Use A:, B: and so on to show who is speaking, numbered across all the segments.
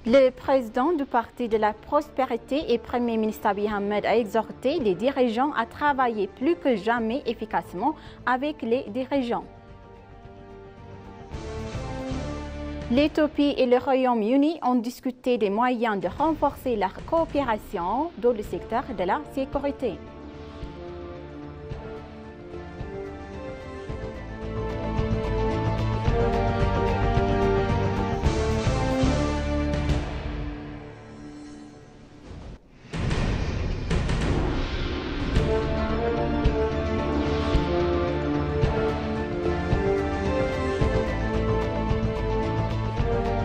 A: Le président du Parti de la Prospérité et Premier ministre Abiy Ahmed a exhorté les dirigeants à travailler plus que jamais efficacement avec les dirigeants. L'Éthiopie et le Royaume-Uni ont discuté des moyens de renforcer leur coopération dans le secteur de la sécurité.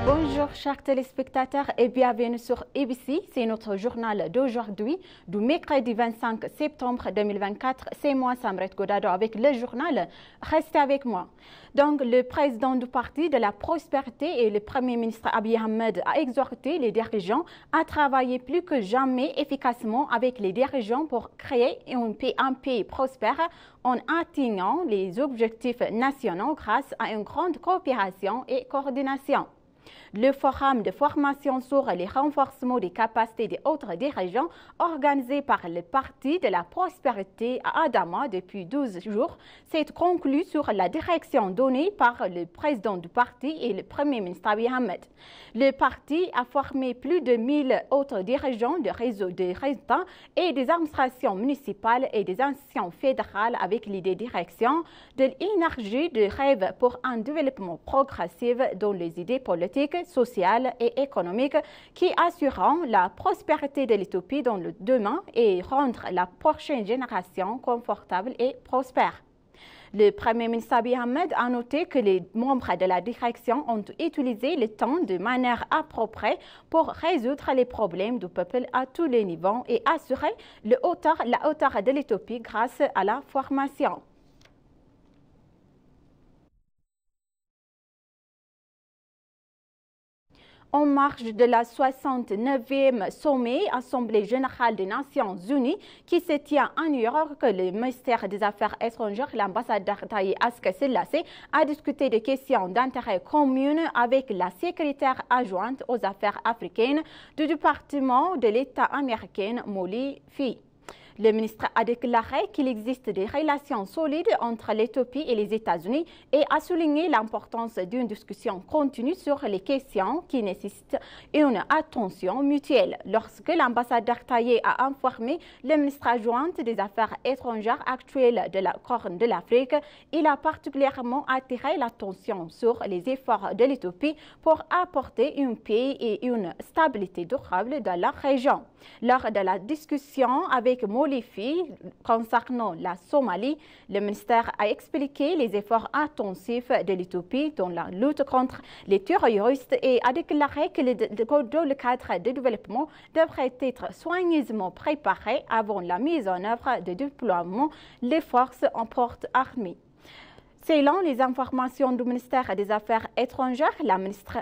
A: Bonjour chers téléspectateurs et bienvenue sur ABC. C'est notre journal d'aujourd'hui, du mercredi 25 septembre 2024. C'est moi, Samret Godado, avec le journal. Restez avec moi. Donc, le président du Parti de la Prospérité et le Premier ministre Abiy Ahmed a exhorté les dirigeants à travailler plus que jamais efficacement avec les dirigeants pour créer un pays prospère en atteignant les objectifs nationaux grâce à une grande coopération et coordination. Le forum de formation sur les renforcements des capacités des autres dirigeants organisé par le Parti de la Prospérité à Adama depuis 12 jours s'est conclu sur la direction donnée par le président du parti et le Premier ministre Abiy Ahmed. Le parti a formé plus de 1000 autres dirigeants de réseaux de résidents et des administrations municipales et des institutions fédérales avec l'idée direction de l'énergie de rêve pour un développement progressif dans les idées politiques, sociales et économiques qui assureront la prospérité de l'Éthiopie dans le demain et rendre la prochaine génération confortable et prospère. Le Premier ministre Abiy Ahmed a noté que les membres de la direction ont utilisé le temps de manière appropriée pour résoudre les problèmes du peuple à tous les niveaux et assurer la hauteur de l'Éthiopie grâce à la formation. En marge de la 69e sommet Assemblée générale des Nations Unies qui se tient à New York, le ministère des Affaires étrangères, l'ambassadeur Taye Aske-Selassie, a discuté des questions d'intérêt commun avec la secrétaire adjointe aux affaires africaines du département de l'État américain, Molly Fee. Le ministre a déclaré qu'il existe des relations solides entre l'Éthiopie et les États-Unis et a souligné l'importance d'une discussion continue sur les questions qui nécessitent une attention mutuelle. Lorsque l'ambassadeur Taye a informé le ministre adjoint des Affaires étrangères actuel de la Corne de l'Afrique, il a particulièrement attiré l'attention sur les efforts de l'Éthiopie pour apporter une paix et une stabilité durable dans la région. Lors de la discussion avec Molly Fee concernant la Somalie, le ministère a expliqué les efforts intensifs de l'Éthiopie dans la lutte contre les terroristes et a déclaré que le cadre de développement devrait être soigneusement préparé avant la mise en œuvre de déploiement des forces en porte armée. Selon les informations du ministère des Affaires étrangères, la ministre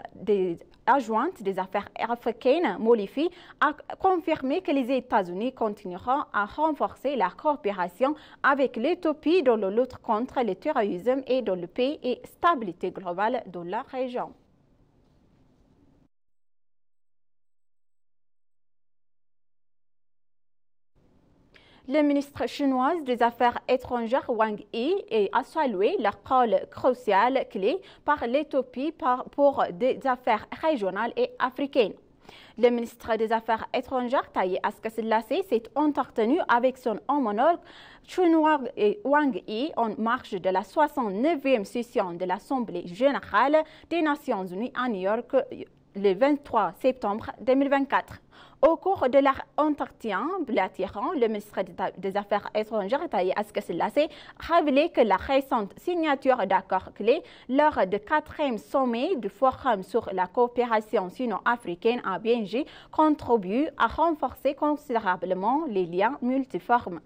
A: adjointe des Affaires africaines, Molly Fee, a confirmé que les États-Unis continueront à renforcer la coopération avec l'Éthiopie dans la lutte contre le terrorisme et dans la paix et stabilité globale dans la région. Le ministre chinois des Affaires étrangères Wang Yi a salué le rôle crucial clé par l'Éthiopie pour des affaires régionales et africaines. Le ministre des Affaires étrangères Taye Aske-Selassie s'est entretenu avec son homologue chinois Wang Yi en marge de la 69e session de l'Assemblée générale des Nations Unies à New York le 23 septembre 2024. Au cours de leur entretien bilatéral, le ministre des Affaires étrangères Taye Aske-Selassie a révélé que la récente signature d'accords clés lors du 4e sommet du Forum sur la coopération sino-africaine à Bienji contribue à renforcer considérablement les liens multiformes.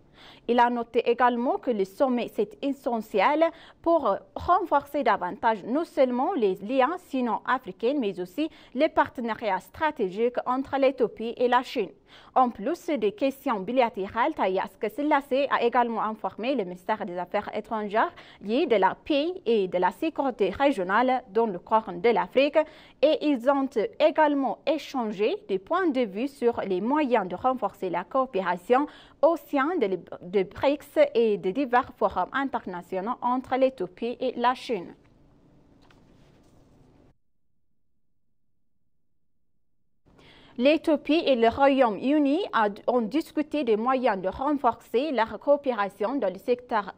A: Il a noté également que le sommet est essentiel pour renforcer davantage non seulement les liens sino-africains, mais aussi les partenariats stratégiques entre l'Éthiopie et la Chine. En plus des questions bilatérales, Taye Asque-Selassie a également informé le ministère des Affaires étrangères liées de la paix et de la sécurité régionale dans le Corne de l'Afrique et ils ont également échangé des points de vue sur les moyens de renforcer la coopération au sein de BRICS et de divers forums internationaux entre l'Éthiopie et la Chine. L'Éthiopie et le Royaume-Uni ont discuté des moyens de renforcer leur coopération dans le secteur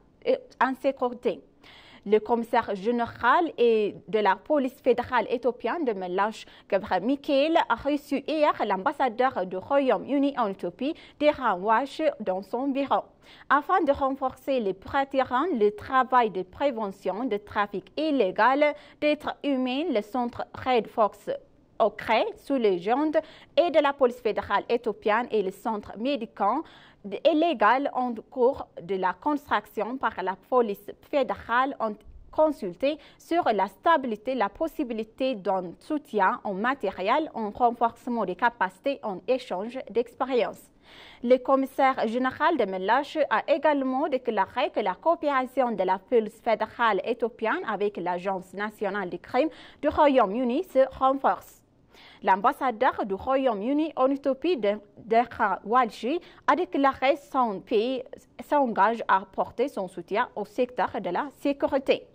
A: insécurité. Le commissaire général de la police fédérale éthiopienne de Melash, Gabriel Mikael, a reçu hier l'ambassadeur du Royaume-Uni en Éthiopie, Deran Wash, dans son bureau. Afin de renforcer les pratiquants, le travail de prévention de trafic illégal d'êtres humains, le centre Red Fox au CRE, sous l'égide et de la police fédérale éthiopienne et le centre médical illégal en cours de la construction par la police fédérale ont consulté sur la stabilité, la possibilité d'un soutien en matériel, en renforcement des capacités, en échange d'expériences. Le commissaire général de Melash a également déclaré que la coopération de la police fédérale éthiopienne avec l'Agence nationale du crime du Royaume-Uni se renforce. L'ambassadeur du Royaume-Uni en Éthiopie, Deran Wash, a déclaré son pays s'engage à apporter son soutien au secteur de la sécurité.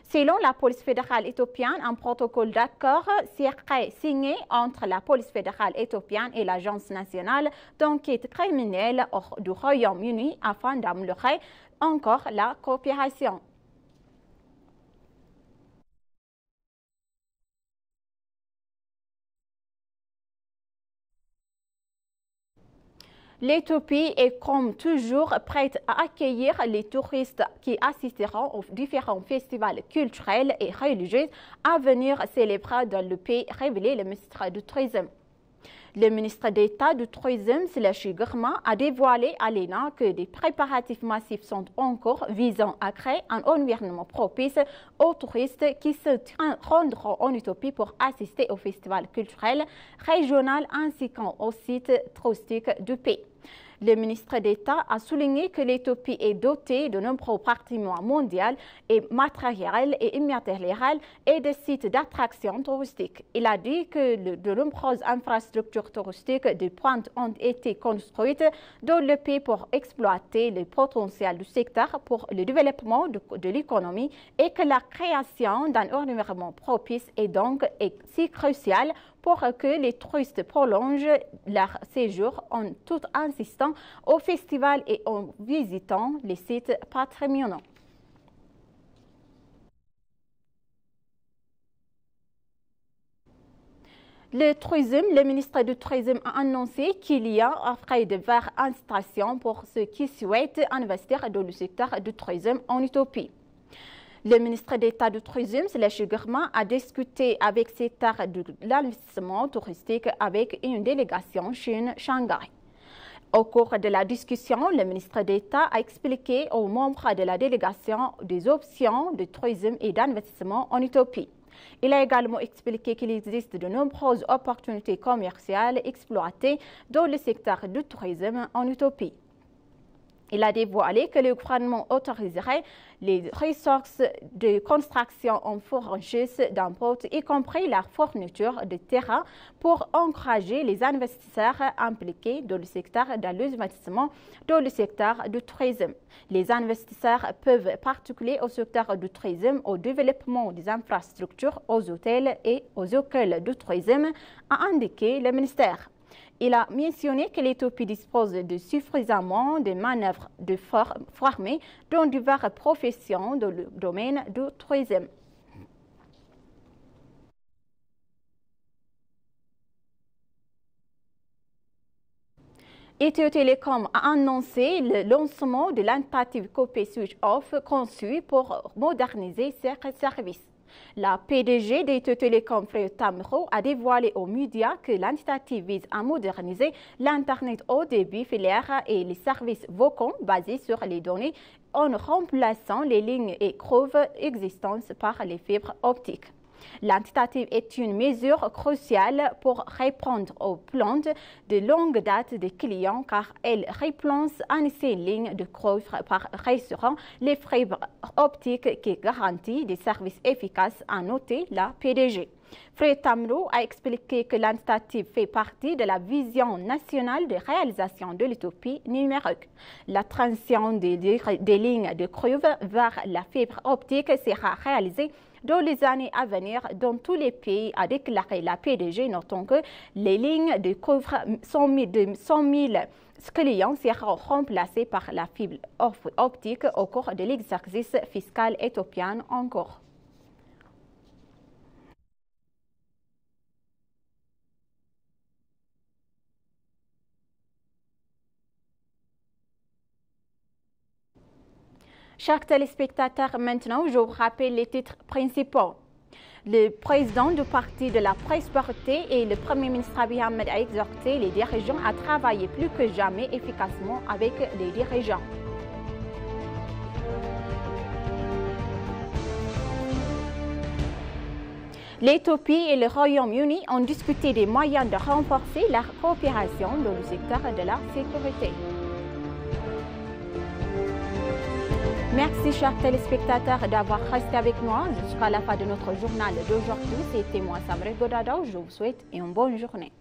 A: Selon la police fédérale éthiopienne, un protocole d'accord serait signé entre la police fédérale éthiopienne et l'Agence nationale d'enquête criminelle du Royaume-Uni afin d'améliorer encore la coopération. L'Éthiopie est comme toujours prête à accueillir les touristes qui assisteront aux différents festivals culturels et religieux à venir célébrer dans le pays, révélé le ministre du Tourisme. Le ministre d'État du Tourisme, Selashi Girma, a dévoilé à l'ENA que des préparatifs massifs sont en cours visant à créer un environnement propice aux touristes qui se rendront en Éthiopie pour assister au festival culturel régional ainsi qu'aux sites touristiques du pays. Le ministre d'État a souligné que l'Éthiopie est dotée de nombreux patrimoines mondiaux et matériels et immatériels et de sites d'attraction touristique. Il a dit que de nombreuses infrastructures touristiques de pointe ont été construites dans le pays pour exploiter le potentiel du secteur pour le développement de l'économie et que la création d'un environnement propice est donc si cruciale pour que les touristes prolongent leur séjour en tout assistant au festival et en visitant les sites patrimoniaux. Le ministre du Tourisme a annoncé qu'il y a un frais de vers incitation pour ceux qui souhaitent investir dans le secteur du tourisme en Éthiopie. Le ministre d'État du Tourisme, Selashi Girma, a discuté avec secteur de l'investissement touristique avec une délégation Chine-Shanghai. Au cours de la discussion, le ministre d'État a expliqué aux membres de la délégation des options de tourisme et d'investissement en Éthiopie. Il a également expliqué qu'il existe de nombreuses opportunités commerciales exploitées dans le secteur du tourisme en Éthiopie. Il a dévoilé que le gouvernement autoriserait les ressources de construction en franchise d'impôt, y compris la fourniture de terrain, pour encourager les investisseurs impliqués dans le secteur de l'investissement dans le secteur du tourisme. Les investisseurs peuvent particulier au secteur du tourisme, au développement des infrastructures, aux hôtels et aux écoles du tourisme, a indiqué le ministère. Il a mentionné que l'Éthiopie dispose de suffisamment de manœuvres de formées dans diverses professions dans le domaine du tourisme. Ethio Telecom a annoncé le lancement de l'initiative Copé Switch Off conçue pour moderniser ses services. La PDG d'Éthiopie Telecom, Free Tamro, a dévoilé aux médias que l'entité vise à moderniser l'Internet haut débit filaire et les services vocaux basés sur les données en remplaçant les lignes et couves existantes par les fibres optiques. L'entité est une mesure cruciale pour répondre aux plaintes de longue date des clients car elle replace anciennes lignes de couvre par restaurant les fibres optiques qui garantissent des services efficaces, a noté la PDG. Free Tamro a expliqué que l'entité fait partie de la vision nationale de réalisation de l'utopie numérique. La transition des lignes de cuivre vers la fibre optique sera réalisée dans les années à venir dans tous les pays, a déclaré la PDG, notant que les lignes de couvre de 100 000 clients seront remplacées par la fibre optique au cours de l'exercice fiscal éthiopien en cours. Chers téléspectateurs, maintenant, je vous rappelle les titres principaux. Le président du parti de la prospérité et le Premier ministre Abiy Ahmed a exhorté les dirigeants à travailler plus que jamais efficacement avec les dirigeants. L'Éthiopie et le Royaume-Uni ont discuté des moyens de renforcer la coopération dans le secteur de la sécurité. Merci, chers téléspectateurs, d'avoir resté avec moi jusqu'à la fin de notre journal d'aujourd'hui. C'était moi, Samre Godado. Je vous souhaite une bonne journée.